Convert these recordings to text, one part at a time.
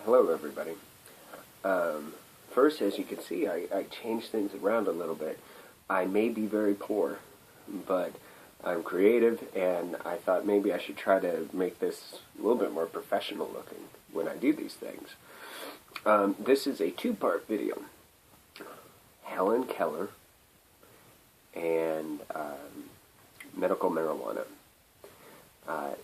Hello everybody. First, as you can see, I changed things around a little bit. I may be very poor, but I'm creative, and I thought maybe I should try to make this a little bit more professional looking when I do these things. This is a two-part video. Helen Keller and medical marijuana.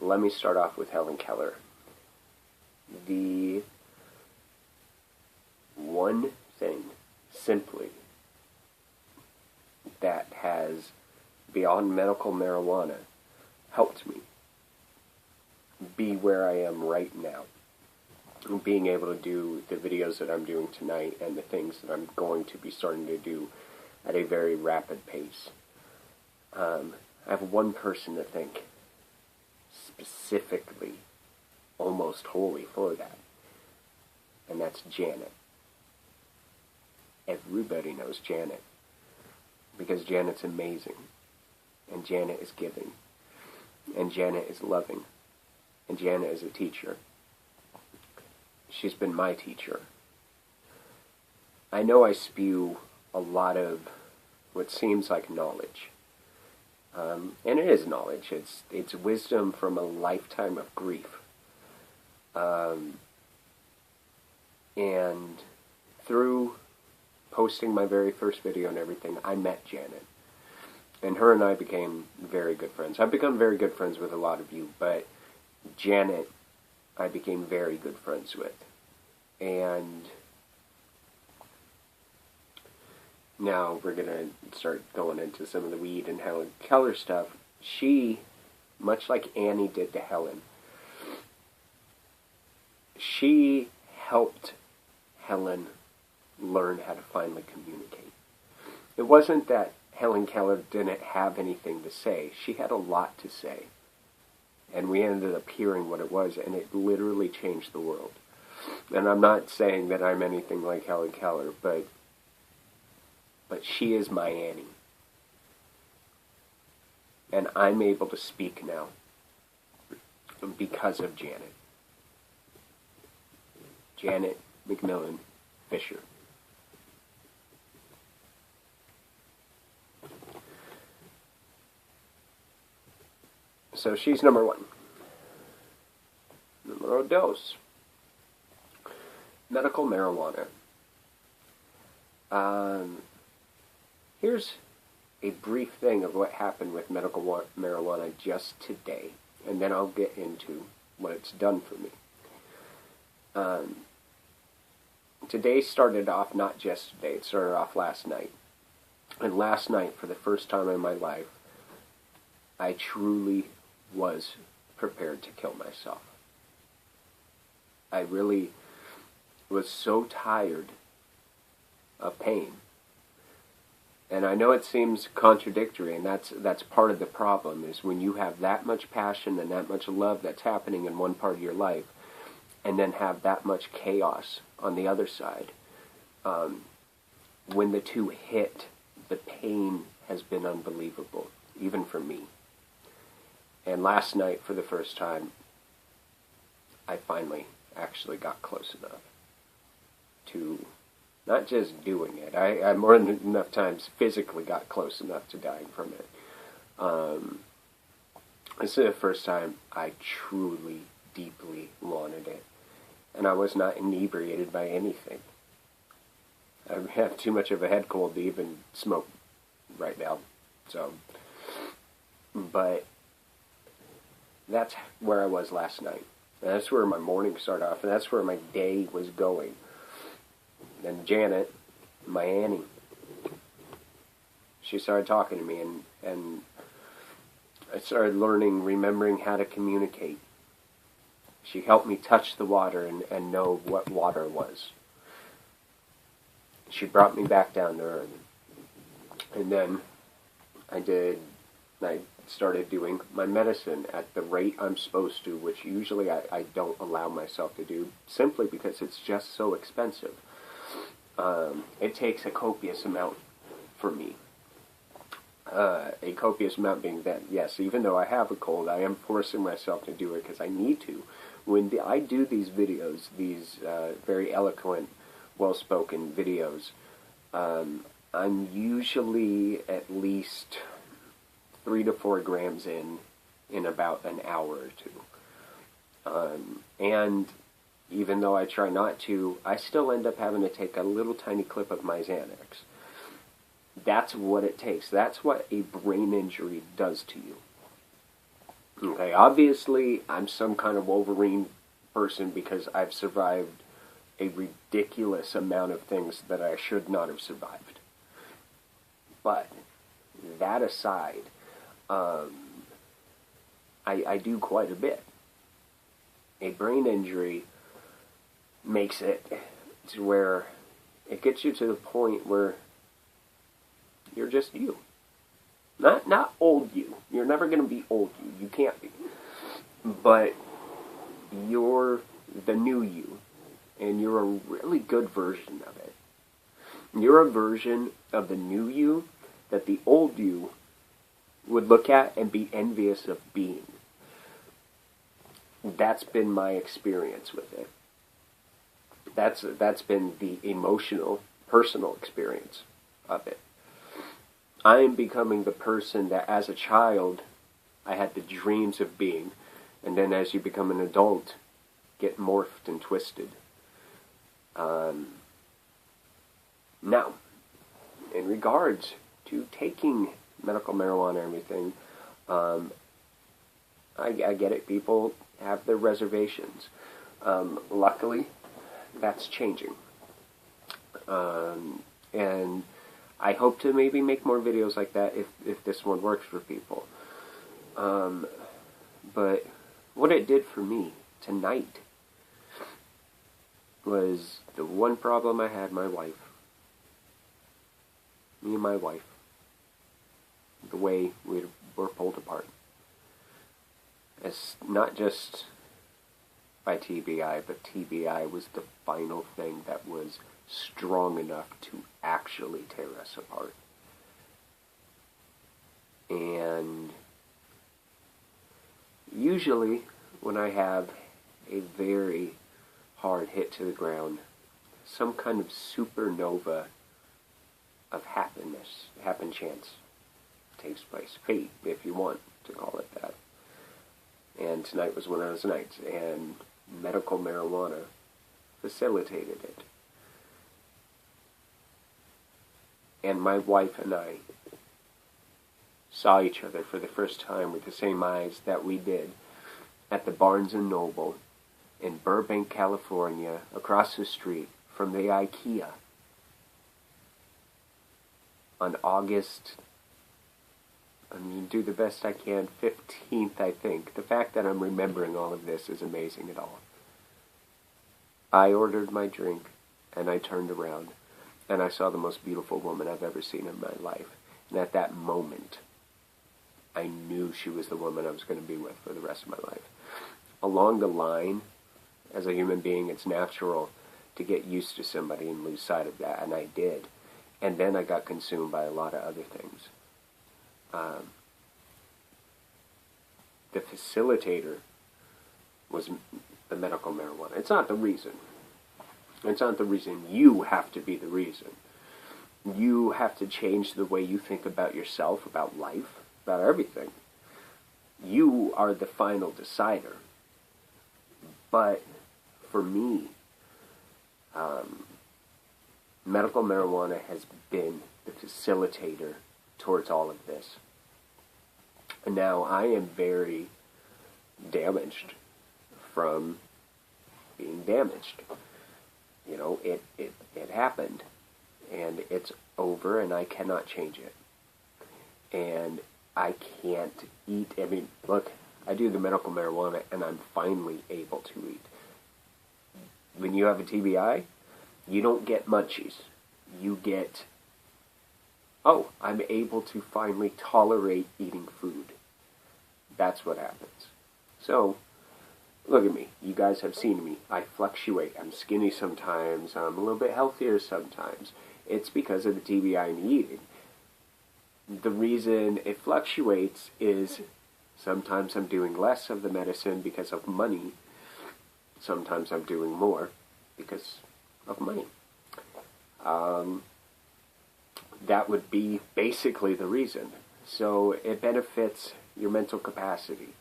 Let me start off with Helen Keller. The one thing, simply, that has, beyond medical marijuana, helped me be where I am right now. Being able to do the videos that I'm doing tonight and the things that I'm going to be starting to do at a very rapid pace. I have one person to thank specifically, almost wholly for that, and that's Janet. Everybody knows Janet, because Janet's amazing, and Janet is giving, and Janet is loving, and Janet is a teacher. She's been my teacher. I know I spew a lot of what seems like knowledge, and it is knowledge. It's wisdom from a lifetime of grief. And through posting my very first video and everything, I met Janet. And her and I became very good friends. I've become very good friends with a lot of you, but Janet I became very good friends with. And now we're going to start going into some of the weed and Helen Keller stuff. She, much like Annie did to Helen, she helped Helen learn how to finally communicate. It wasn't that Helen Keller didn't have anything to say. She had a lot to say. And we ended up hearing what it was, and it literally changed the world. And I'm not saying that I'm anything like Helen Keller, but she is my Annie. And I'm able to speak now because of Janet. Janet McMillan Fisher. So she's number one. Numero dos. Medical marijuana. Here's a brief thing of what happened with medical marijuana just today, and then I'll get into what it's done for me. Today started off, not just today, it started off last night. And last night, for the first time in my life, I truly was prepared to kill myself. I really was so tired of pain. And I know it seems contradictory, and that's part of the problem, is when you have that much passion and that much love that's happening in one part of your life, and then have that much chaos on the other side. When the two hit, the pain has been unbelievable, even for me. And last night, for the first time, I finally actually got close enough to not just doing it. I more than enough times physically got close enough to dying from it. This is the first time I truly, deeply wanted it. And I was not inebriated by anything. I have too much of a head cold to even smoke right now. But that's where I was last night. And that's where my morning started off, and that's where my day was going. And Janet, my Annie, she started talking to me, and I started remembering how to communicate. She helped me touch the water and know what water was. She brought me back down to earth. And then I started doing my medicine at the rate I'm supposed to, which usually I don't allow myself to do, simply because it's just so expensive. It takes a copious amount for me. A copious amount being that, yes, even though I have a cold, I am forcing myself to do it because I need to. when I do these videos, these very eloquent, well-spoken videos, I'm usually at least 3 to 4 grams in about an hour or two. And even though I try not to, I still end up having to take a little tiny clip of my Xanax. That's what it takes. That's what a brain injury does to you. Okay, obviously, I'm some kind of Wolverine person because I've survived a ridiculous amount of things that I should not have survived. But, that aside, I do quite a bit. A brain injury makes it to where it gets you to the point where you're just you. Not old you. You're never going to be old you. You can't be. But you're the new you. And you're a really good version of it. You're a version of the new you that the old you would look at and be envious of being. That's been my experience with it. That's been the emotional, personal experience of it. I am becoming the person that as a child I had the dreams of being, and then as you become an adult, get morphed and twisted. Now, in regards to taking medical marijuana and everything, I get it. People have their reservations. Luckily, that's changing. And I hope to maybe make more videos like that if this one works for people. But what it did for me tonight was the one problem I had, my wife. Me and my wife. The way we were pulled apart. It's not just by TBI, but TBI was the final thing that was strong enough to actually tear us apart. And usually when I have a very hard hit to the ground, some kind of supernova of happiness, happen chance takes place. Fate, if you want to call it that. And tonight was one of those nights, and medical marijuana facilitated it. And my wife and I saw each other for the first time with the same eyes that we did at the Barnes & Noble in Burbank, California, across the street from the IKEA on August, I'm going to do the best I can, 15th, I think. The fact that I'm remembering all of this is amazing at all. I ordered my drink, and I turned around, and I saw the most beautiful woman I've ever seen in my life. And at that moment, I knew she was the woman I was going to be with for the rest of my life. Along the line, as a human being, it's natural to get used to somebody and lose sight of that, and I did. And then I got consumed by a lot of other things. The facilitator was the medical marijuana. It's not the reason. It's not the reason. You have to be the reason. You have to change the way you think about yourself, about life, about everything. You are the final decider. But for me, medical marijuana has been the facilitator towards all of this. And now I am very damaged from being damaged. You know, it happened, and it's over, and I cannot change it. And I can't eat. I mean, look, I do the medical marijuana, and I'm finally able to eat. When you have a TBI, you don't get munchies. You get, oh, I'm able to finally tolerate eating food. That's what happens. So, look at me. You guys have seen me. I fluctuate. I'm skinny sometimes. I'm a little bit healthier sometimes. It's because of the TBI and eating. The reason it fluctuates is sometimes I'm doing less of the medicine because of money, sometimes I'm doing more because of money. That would be basically the reason. So it benefits your mental capacity.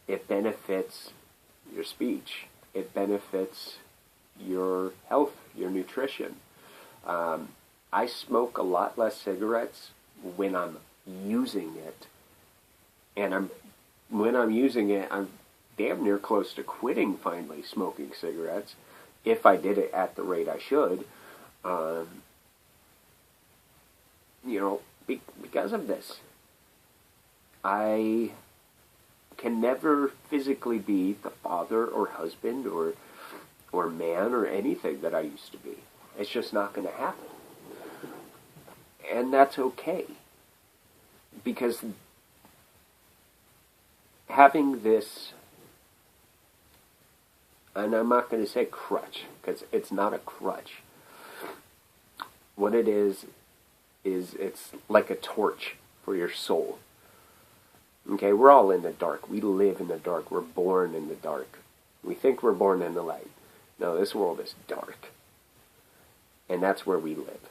It benefits your speech. It benefits your health, your nutrition. I smoke a lot less cigarettes when I'm using it. And when I'm using it, I'm damn near close to quitting finally smoking cigarettes, if I did it at the rate I should. Because of this. I can never physically be the father or husband or man or anything that I used to be. It's just not going to happen. And that's okay. Because having this, and I'm not going to say crutch, because it's not a crutch. What it is it's like a torch for your soul. Okay, we're all in the dark. We live in the dark. We're born in the dark. We think we're born in the light. No, this world is dark. And that's where we live.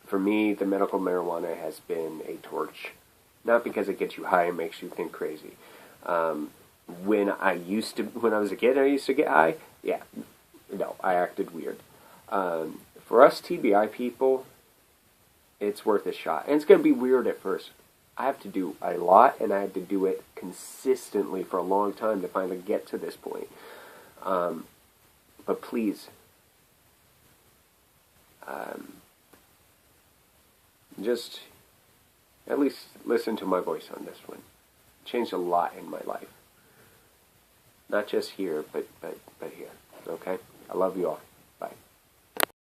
For me, the medical marijuana has been a torch. Not because it gets you high and makes you think crazy. When I was a kid, I used to get high. Yeah, no, I acted weird. For us TBI people, it's worth a shot. And it's going to be weird at first. I have to do a lot, and I had to do it consistently for a long time to finally get to this point. But please, just at least listen to my voice on this one. It changed a lot in my life. Not just here, but here. Okay? I love you all.